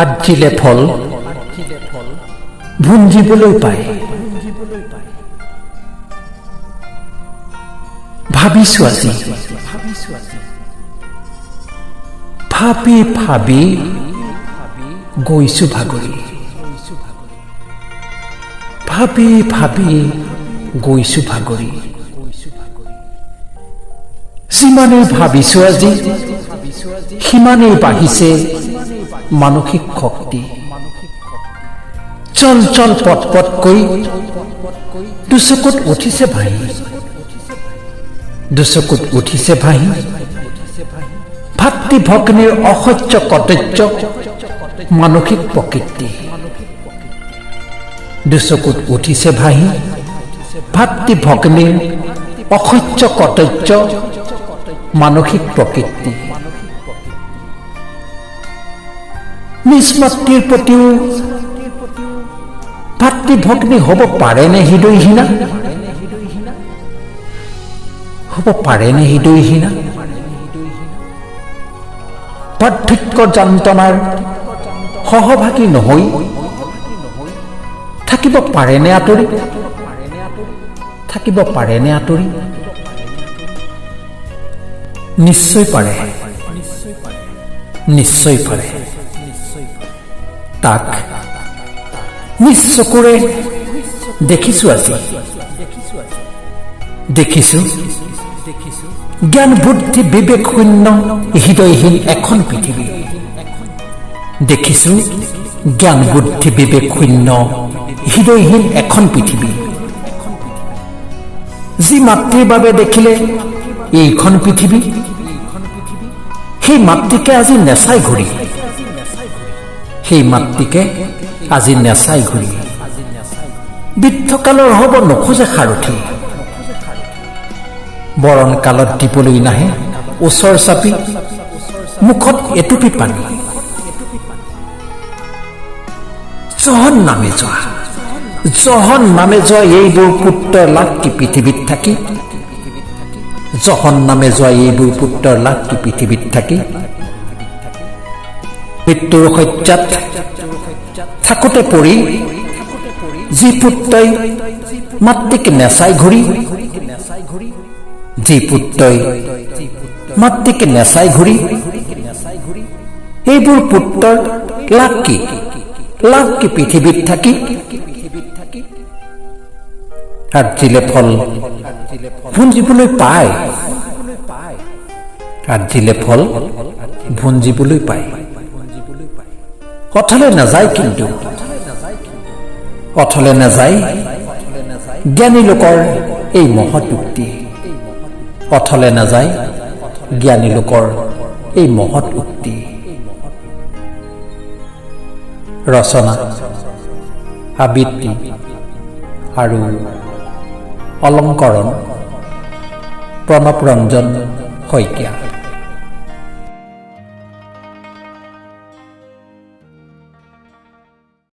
আজিলে ফল ভুঞ্জিবলৈ পায়। ভাবিছো আজি ভাবি ভাবি গৈছো ভাগৰি, ভাবি ভাবি গৈছো ভাগৰি। যিমানেই ভাবিছো আজি সিমানেই বাঢ়িছে মানসিক শক্তি। চল চল পট পটকৈ দুচকুত উঠিছে ভাঁহি, দুচকুত উঠিছে ভাঁহি। ভাতৃ ভগ্নীৰ অসহ্য কৰ্তব্য মানসিক প্ৰকৃতি। দুচকুত উঠিছে ভাঁহি ভাতৃ ভগ্নীৰ অসহ্য কৰ্তব্য মানসিক প্ৰকৃতি। নিজ মাতৃৰ প্ৰতিও ভাতৃ ভগ্নী হ'ব পাৰেনে হৃদয়হীনা? হ'ব পাৰেনে হৃদয়হীনা? বাৰ্ধক্য যন্ত্ৰণাৰ সহভাগী নহৈ থাকিব পাৰেনে আঁতৰি? থাকিব পাৰেনে আঁতৰি? নিশ্চয় পাৰে, নিশ্চয় পাৰে। তাক নিজ চকুৰে দেখিছো আজি, দেখিছো জ্ঞান বুদ্ধি বিবেক শূন্য হৃদয়হীন এখন পৃথিৱী। দেখিছো জ্ঞান বুদ্ধি বিবেক শূন্য হৃদয়হীন এখন পৃথিৱী। যি মাতৃৰ বাবে দেখিলে এইখন পৃথিৱী, সেই মাতৃকে আজি নেচাই ঘূৰি, সেই মাতৃকে আজি নেচাই ঘূৰি। বৃদ্ধকালৰ হ'ব নোখোজে সাৰথি, বৰণ কালত দিবলৈ নাহে ওচৰ চাপি মুখত এটুপি পানী। জহন নামে যোৱা, জহন নামে যোৱা এইবোৰ পুত্ৰৰ লাভ কি পৃথিৱীত থাকি, জহন নামে যোৱা এইবোৰ পুত্ৰৰ লাভ কি পৃথিৱীত থাকি। মৃত্যুৰ শয্যাত থাকোঁতে পৰি যি পুত্ৰই মাতৃক নেচাই ঘূৰি, যি পুত্ৰই মাতৃক নেচাই ঘূৰি, এইবোৰ পুত্ৰৰ লাভ কি, লাভ কি পৃথিৱীত থাকি। আজিলে ফল ভুঞ্জিবলৈ পায়, আজিলে ফল ভুঞ্জিবলৈ পায়। অথলে নাযায় কিন্তু, অথলে নাযায় জ্ঞানী লোকৰ এই মহৎ উক্তি। অথলে নাযায় জ্ঞানী লোকৰ এই মহৎ উক্তি। ৰচনা আবৃত্তি আৰু অলংকৰণ প্ৰণৱ ৰঞ্জন শইকীয়া।